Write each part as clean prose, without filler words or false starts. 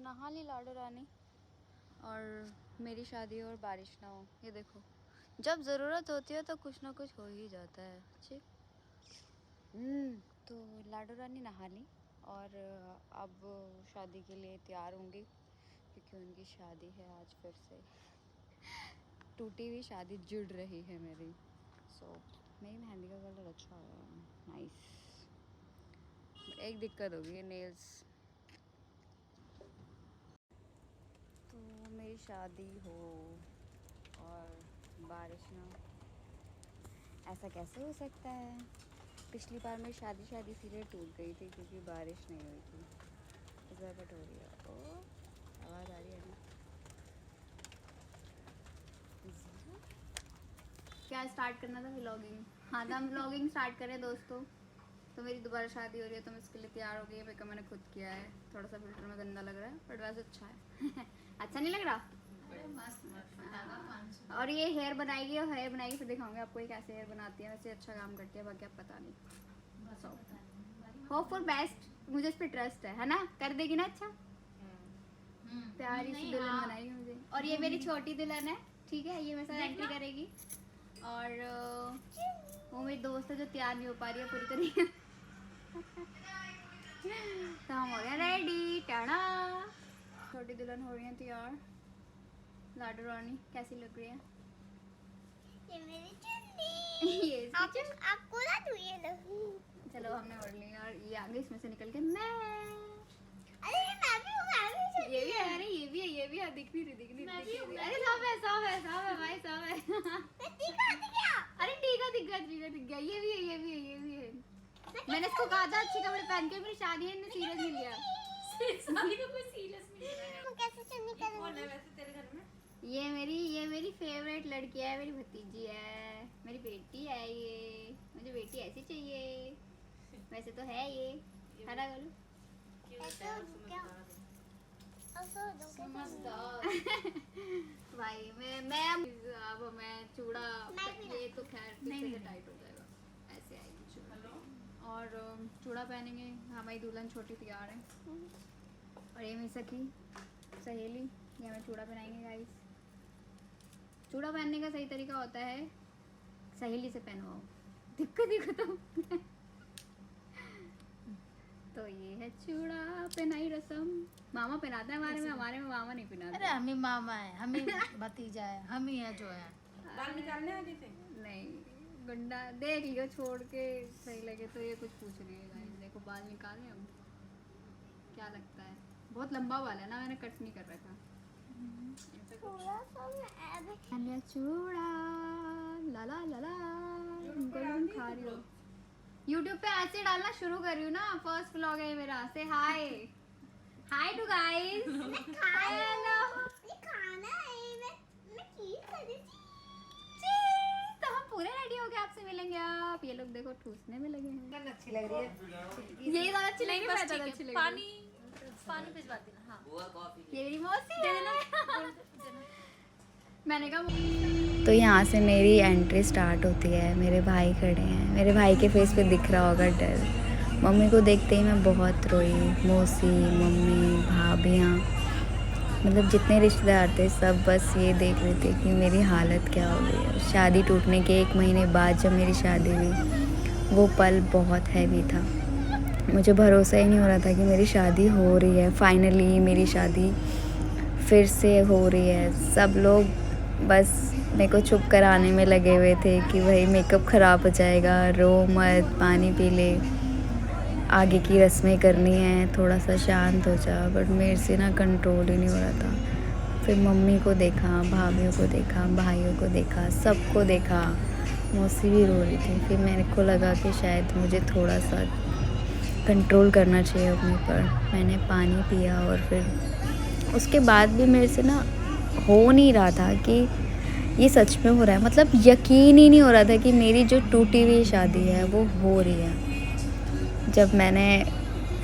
नहा ली लाडो रानी। और मेरी शादी और बारिश ना हो, ये देखो जब ज़रूरत होती है तो कुछ ना कुछ हो ही जाता है। ठीक। तो लाडो रानी नहा ली और अब शादी के लिए तैयार होंगी क्योंकि उनकी शादी है आज फिर से। टूटी हुई शादी जुड़ रही है मेरी। मेरी मेहंदी का कलर अच्छा है, नाइस। एक दिक्कत होगी, नेल्स। तो मेरी शादी हो और बारिश ना, ऐसा कैसे हो सकता है? पिछली बार मेरी शादी इसीलिए टूट गई थी क्योंकि बारिश नहीं हुई थी। इस बार बट हो रही है। ओ, आवाज़ आ रही है ना? क्या स्टार्ट करना था? व्लॉगिंग। हाँ, तो हम व्लॉगिंग स्टार्ट करें दोस्तों। तो मेरी दोबारा शादी हो रही है तो मैं इसके लिए तैयार हो गई है। मेकअप मैंने खुद किया है। थोड़ा सा फिल्टर में गंदा लग रहा है बट वैसे अच्छा है। अच्छा नहीं लग रहा? और ये हेयर बनाएगी और हेयर बनाएगी फिर दिखाऊंगी आपको ये कैसे हेयर बनाती है। वैसे अच्छा काम करती है, बाकी आप पता नहीं। Hope for best. मुझे इस पर ट्रस्ट है ना? कर देगी ना अच्छा? प्यारी सी दुल्हन बनाएगी मुझे। और ये मेरी छोटी दुल्हन है, ठीक है? ये मेरे साथ एंट्री करेगी। और वो मेरी दोस्त है जो तैयार नहीं हो पा रही है पूरी तरीके। तो हम हो गए रेडी। टाड़ा। छोटी दुल्हन हो रही है तैयार। लाडो रानी कैसी लग रही है? ये मेरी चुन्नी। ये आपको ना तू ये लो। चलो हमने ओढ़ ली और ये आगे इसमें से निकल के मैं। अरे मैं भी हूँ। ये भी है, अरे ये भी है, दिख नहीं रही। अरे सब है भाई, सब है। अरे दिख गया। ये भी है। मैंने इसको कहा था अच्छे कपड़े पहन के, मेरी शादी है, इन्हें सीरियस नहीं लिया। शादी को कोई सीरियस नहीं ले रहा है। कैसे चुन्नी करूँगी? कौन है वैसे तेरे घर में? ये मेरी फेवरेट लड़की है, मेरी भतीजी है, मेरी बेटी है ये। मुझे बेटी ऐसी चाहिए। वैसे तो है ये, है ना बोलो? भाई मैं चूड़ा, ये तो खैर नहीं टाइट हो जाएगा, ऐसे आएगी चूड़ा। और चूड़ा पहनेंगे। हमारी दुल्हन छोटी तैयार है। और ये मेरी सखी सहेली, ये हमें चूड़ा पहनाएंगे गाइस। चूड़ा पहनने का सही तरीका होता है सहेली से पहनवाओ, दिक्कत ही खत्म। तो ये है चूड़ा पहनाई रसम। मामा पहनाता है हमारे में मामा नहीं पहनाता। अरे हमें मामा है, हमें भतीजा है, हम ही है जो है। बाल निकालने आगे थे? नहीं, गुंडा देख लियो छोड़ के सही लगे तो। ये कुछ पूछ रही है गाइस, देखो बाल निकाले हम। क्या लगता है? बहुत लंबा बाल है ना, मैंने कट नहीं कर रखा। चूड़ा ला ला ला ला खा रही हो। YouTube पे ऐसे डालना शुरू कर रही हूँ ना, फर्स्ट व्लॉग है मेरा। से हाय टू गाइस। हेलो। ये खाना है। मैं चीज कर रही थी। तो हम पूरे रेडी हो गए, आपसे मिलेंगे आप। ये लोग देखो ठूसने में लगे हैं। अच्छी लग रही है। ये ज्यादा अच्छी लगी, मैं ज्यादा अच्छी लगी। पानी भिजवा देना। हाँ, ये मेरी मौसी है। मैंने कहा तो यहाँ से मेरी एंट्री स्टार्ट होती है। मेरे भाई खड़े हैं, मेरे भाई के फेस पे दिख रहा होगा डर। मम्मी को देखते ही मैं बहुत रोई। मौसी, मम्मी, भाभियाँ, मतलब जितने रिश्तेदार थे सब बस ये देख रहे थे कि मेरी हालत क्या हो गई है। शादी टूटने के 1 महीने बाद जब मेरी शादी हुई, वो पल बहुत हैवी था। मुझे भरोसा ही नहीं हो रहा था कि मेरी शादी हो रही है। फाइनली मेरी शादी फिर से हो रही है। सब लोग बस मेरे को चुप कराने में लगे हुए थे कि भाई मेकअप ख़राब हो जाएगा, रो मत, पानी पी ले, आगे की रस्में करनी है, थोड़ा सा शांत हो जा। बट मेरे से ना कंट्रोल ही नहीं हो रहा था। फिर मम्मी को देखा, भाभीियों को देखा, भाइयों को देखा, सबको देखा। मौसी भी रो रही थी। फिर मेरे को लगा कि शायद मुझे थोड़ा सा कंट्रोल करना चाहिए अपने पर। मैंने पानी पिया और फिर उसके बाद भी मेरे से ना हो नहीं रहा था कि ये सच में हो रहा है। मतलब यकीन ही नहीं हो रहा था कि मेरी जो टूटी हुई शादी है वो हो रही है। जब मैंने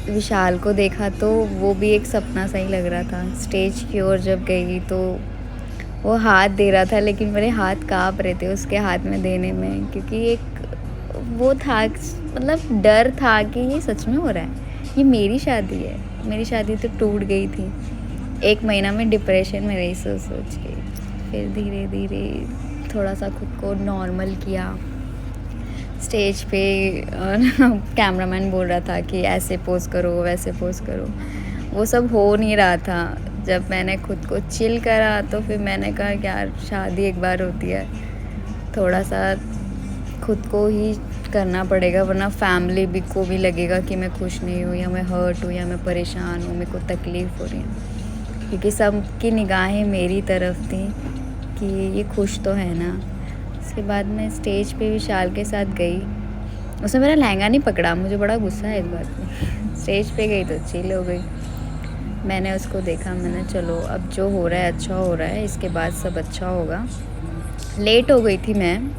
विशाल को देखा तो वो भी एक सपना सा ही लग रहा था। स्टेज की ओर जब गई तो वो हाथ दे रहा था, लेकिन मेरे हाथ काँप रहे थे उसके हाथ में देने में, क्योंकि एक वो था, मतलब डर था कि ये सच में हो रहा है, ये मेरी शादी है। मेरी शादी तो टूट गई थी 1 महीना में डिप्रेशन में रही सोच सोच के। फिर धीरे धीरे थोड़ा सा खुद को नॉर्मल किया। स्टेज पे कैमरामैन बोल रहा था कि ऐसे पोज करो वैसे पोज करो, वो सब हो नहीं रहा था। जब मैंने खुद को चिल करा तो फिर मैंने कहा कि यार शादी एक बार होती है, थोड़ा सा खुद को ही करना पड़ेगा, वरना फैमिली भी को भी लगेगा कि मैं खुश नहीं हूँ या मैं हर्ट हूँ या मैं परेशान हूँ, मेरे को तकलीफ़ हो रही है। क्योंकि सबकी निगाहें मेरी तरफ थी कि ये खुश तो है ना। उसके बाद मैं स्टेज पे विशाल के साथ गई, उसने मेरा लहंगा नहीं पकड़ा, मुझे बड़ा गुस्सा है इस बात में। स्टेज पे गई तो चिल हो गई। मैंने उसको देखा, मैंने चलो अब जो हो रहा है अच्छा हो रहा है, इसके बाद सब अच्छा होगा। लेट हो गई थी मैं,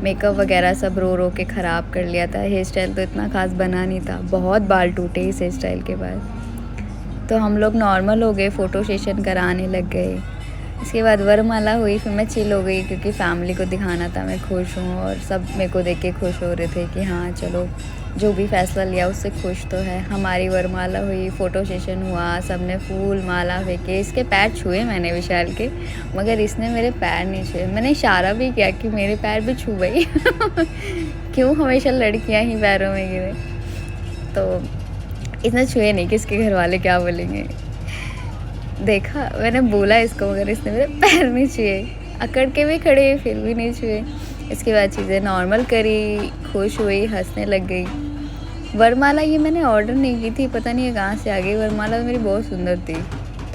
मेकअप वगैरह सब रो रो के ख़राब कर लिया था। हेयर स्टाइल तो इतना ख़ास बना नहीं था, बहुत बाल टूटे इस हेयर स्टाइल के बाद। तो हम लोग नॉर्मल हो गए, फ़ोटो सेशन कराने लग गए। इसके बाद वरमाला हुई, फिर मैं चिल हो गई क्योंकि फैमिली को दिखाना था मैं खुश हूँ, और सब मेरे को देख के खुश हो रहे थे कि हाँ चलो जो भी फैसला लिया उससे खुश तो है। हमारी वरमाला हुई, फ़ोटो सेशन हुआ, सब ने फूल माला फेंके। इसके पैर छुए मैंने विशाल के, मगर इसने मेरे पैर नहीं छुए। मैंने इशारा भी किया कि मेरे पैर भी छू भाई क्यों हमेशा लड़कियां ही पैरों में गिरे। तो इसने छुए नहीं, किसके घर वाले क्या बोलेंगे। देखा, मैंने बोला इसको, मगर इसने मेरे पैर नहीं छुए। अकड़ के भी खड़े फिर भी नहीं छुए। इसके बाद चीज़ें नॉर्मल करी, खुश हुई, हंसने लग गई। वरमाला ये मैंने ऑर्डर नहीं की थी, पता नहीं कहाँ से आ गई। वरमाला मेरी बहुत सुंदर थी,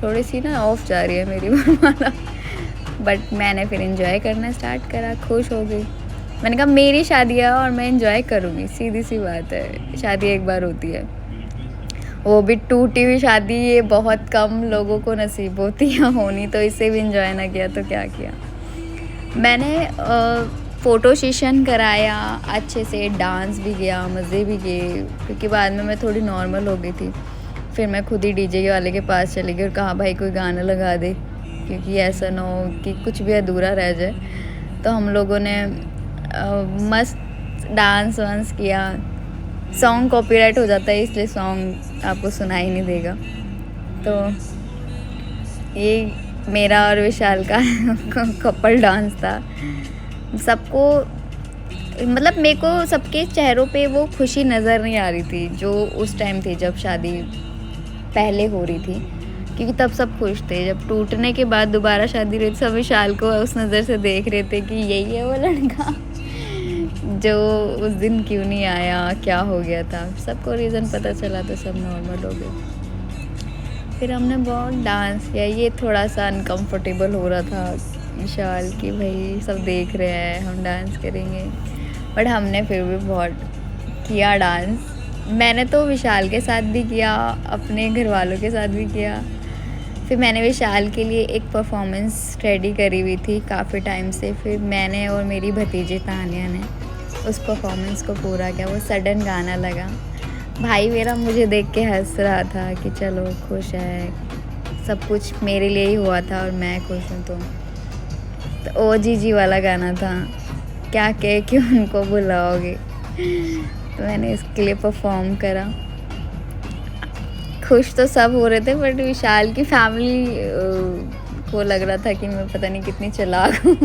थोड़ी सी ना ऑफ जा रही है मेरी वरमाला, बट मैंने फिर एंजॉय करना स्टार्ट करा, खुश हो गई। मैंने कहा मेरी शादी है और मैं एंजॉय करूँगी, सीधी सी बात है, शादी एक बार होती है, वो भी टूटी हुई शादी, ये बहुत कम लोगों को नसीब होती है होनी। तो इसे भी एंजॉय ना किया तो क्या किया। मैंने फ़ोटो सेशन कराया अच्छे से, डांस भी किया, मज़े भी किए, क्योंकि बाद में मैं थोड़ी नॉर्मल हो गई थी। फिर मैं खुद ही डीजे वाले के पास चली गई और कहा भाई कोई गाना लगा दे, क्योंकि ऐसा ना हो कि कुछ भी अधूरा रह जाए। तो हम लोगों ने मस्त डांस वांस किया। सॉन्ग कॉपीराइट हो जाता है, इसलिए सॉन्ग आपको सुनाई नहीं देगा। तो ये मेरा और विशाल का कपल डांस था। सबको मतलब मेरे को सबके चेहरों पे वो खुशी नज़र नहीं आ रही थी जो उस टाइम थी जब शादी पहले हो रही थी, क्योंकि तब सब खुश थे। जब टूटने के बाद दोबारा शादी रही, सब विशाल को उस नज़र से देख रहे थे कि यही है वो लड़का जो उस दिन क्यों नहीं आया, क्या हो गया था। सबको रीज़न पता चला तो सब नॉर्मल हो गए। फिर हमने बहुत डांस किया। ये थोड़ा सा अनकंफर्टेबल हो रहा था विशाल कि भाई सब देख रहे हैं, हम डांस करेंगे, बट हमने फिर भी बहुत किया डांस। मैंने तो विशाल के साथ भी किया, अपने घर वालों के साथ भी किया। फिर मैंने विशाल के लिए एक परफॉर्मेंस रेडी करी हुई थी काफ़ी टाइम से। फिर मैंने और मेरी भतीजी तानिया ने उस परफॉर्मेंस को पूरा किया। वो सडन गाना लगा, भाई मेरा मुझे देख के हंस रहा था कि चलो खुश है, सब कुछ मेरे लिए ही हुआ था और मैं खुश हूँ। तो ओ जी वाला गाना था, क्या कह के उनको बुलाओगे। तो मैंने इसके लिए परफॉर्म करा। खुश तो सब हो रहे थे, बट विशाल की फैमिली को लग रहा था कि मैं पता नहीं कितनी चालाक हूँ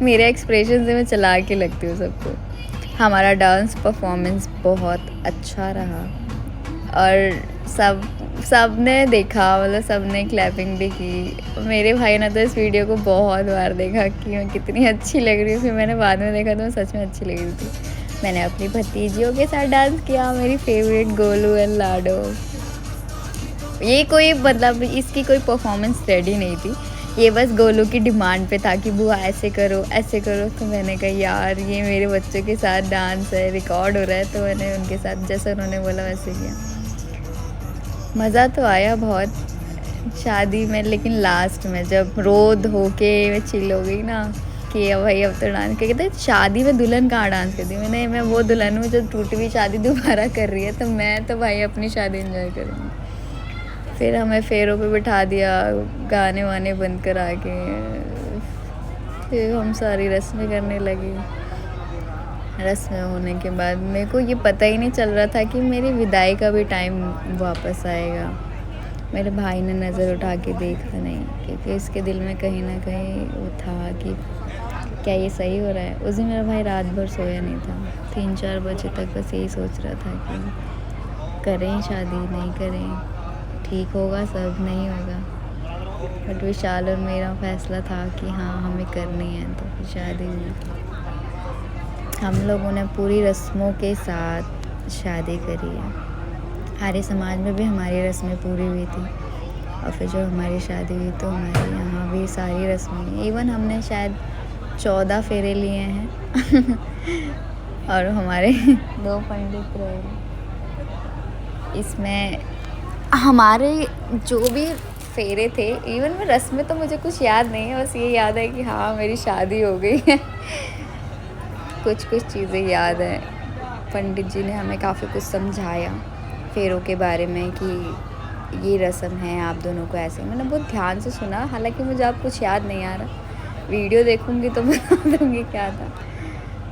मेरे एक्सप्रेशन से मैं चालाक ही लगती हूँ सबको। हमारा डांस परफॉर्मेंस बहुत अच्छा रहा और सब ने देखा, मतलब सब ने क्लैपिंग भी की। मेरे भाई ने तो इस वीडियो को बहुत बार देखा कि मैं कितनी अच्छी लग रही हूँ। फिर मैंने बाद में देखा तो मैं सच में अच्छी लग रही थी। मैंने अपनी भतीजियों के साथ डांस किया, मेरी फेवरेट गोलू एंड लाडो। ये कोई मतलब इसकी कोई परफॉर्मेंस रेडी नहीं थी, ये बस गोलू की डिमांड पे था कि बुआ ऐसे करो ऐसे करो। तो मैंने कहा यार ये मेरे बच्चों के साथ डांस है, रिकॉर्ड हो रहा है, तो मैंने उनके साथ जैसे उन्होंने बोला वैसे किया। मज़ा तो आया बहुत शादी में, लेकिन लास्ट में जब रोद होके मैं चिल हो गई ना कि अब भाई अब तो डांस कर। कहते शादी में दुल्हन कहाँ डांस करती, मैं वो दुल्हन हूँ जो टूटी हुई शादी दोबारा कर रही है, तो मैं तो भाई अपनी शादी एंजॉय करूँगी। फिर हमें फेरों पे बिठा दिया, गाने वाने बंद करा के, फिर हम सारी रस्में करने लगे। रस्में होने के बाद मेरे को ये पता ही नहीं चल रहा था कि मेरी विदाई का भी टाइम वापस आएगा। मेरे भाई ने नज़र उठा के देखा नहीं, क्योंकि उसके दिल में कहीं ना कहीं वो था कि क्या ये सही हो रहा है। उस दिन मेरा भाई रात भर सोया नहीं था, 3-4 बजे तक बस यही सोच रहा था कि करें शादी नहीं करें, ठीक होगा सब नहीं होगा। बट विशाल और मेरा फैसला था कि हाँ हमें करनी है, तो फिर शादी हुई। हम लोगों ने पूरी रस्मों के साथ शादी करी है। हमारे समाज में भी हमारी रस्में पूरी हुई थी, और फिर जब हमारी शादी हुई तो हमारे यहाँ भी सारी रस्में, इवन हमने शायद 14 फेरे लिए हैं और हमारे 2 पंडित रहे। इसमें हमारे जो भी फेरे थे, इवन में रस्में तो मुझे कुछ याद नहीं है, बस ये याद है कि हाँ मेरी शादी हो गई है। कुछ चीज़ें याद है। पंडित जी ने हमें काफ़ी कुछ समझाया फेरों के बारे में कि ये रस्म है, आप दोनों को ऐसे। मैंने बहुत ध्यान से सुना, हालांकि मुझे अब कुछ याद नहीं आ रहा, वीडियो देखूंगी तो बता दूंगी क्या था।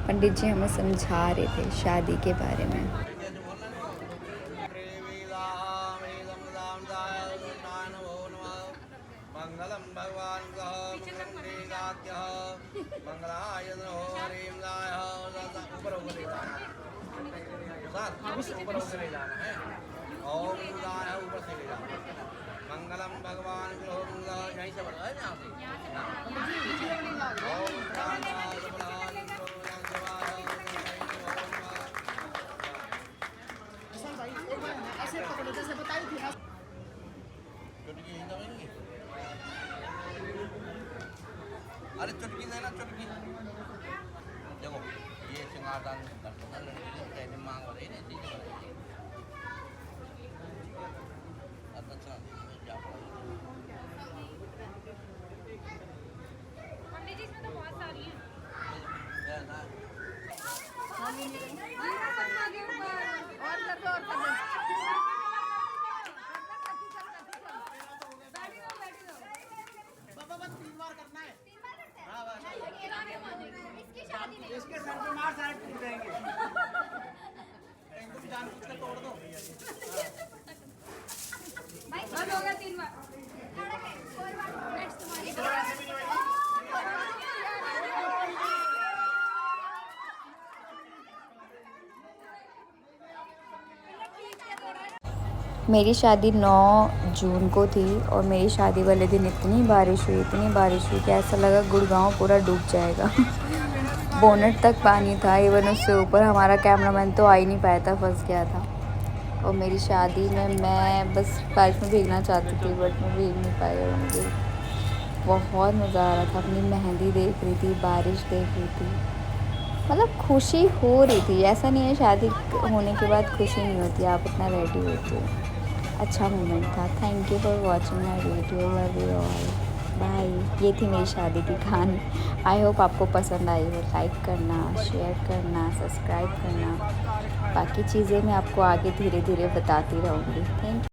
पंडित जी हमें समझा रहे थे शादी के बारे में। मंगलम भगवान मंगलाय ऊपर ऊपर ले जाना है, ओम है ऊपर से ले जाना। मंगलम भगवान यहीं से बढ़ा है, यहाँ से अरे चुटकी देना, चुटकी देखो ये सिंगारदान करते हैं लड़की पहले मांग हो रही है चीज़ें बनाई अच्छा क्या पंडित जी इसमें तो बहुत सारी हैं। इसके सर पे मार सारे टूट जाएंगे। इनको भी जानबूझ कर तोड़ दो। बस हो गया 3 बार। मेरी शादी 9 जून को थी, और मेरी शादी वाले दिन इतनी बारिश हुई कि ऐसा लगा गुड़गांव पूरा डूब जाएगा। बोनट तक पानी था, इवन उससे ऊपर हमारा कैमरामैन तो आ ही नहीं पाया था, फंस गया था। और मेरी शादी में मैं बस बारिश में भीगना चाहती थी, बट मैं भीग नहीं पाई, और मुझे बहुत मज़ा आ रहा था। अपनी मेहंदी देख रही थी, बारिश देख रही थी, मतलब खुशी हो रही थी। ऐसा नहीं है शादी होने के बाद खुशी नहीं होती, आप इतना रेडी होते हो। अच्छा मोमेंट था। Thank you for watching my video, love you all, bye. ये थी मेरी शादी की कहानी। आई होप आपको पसंद आई हो। लाइक करना, शेयर करना, सब्सक्राइब करना, बाकी चीज़ें मैं आपको आगे धीरे धीरे बताती रहूँगी। Thank you.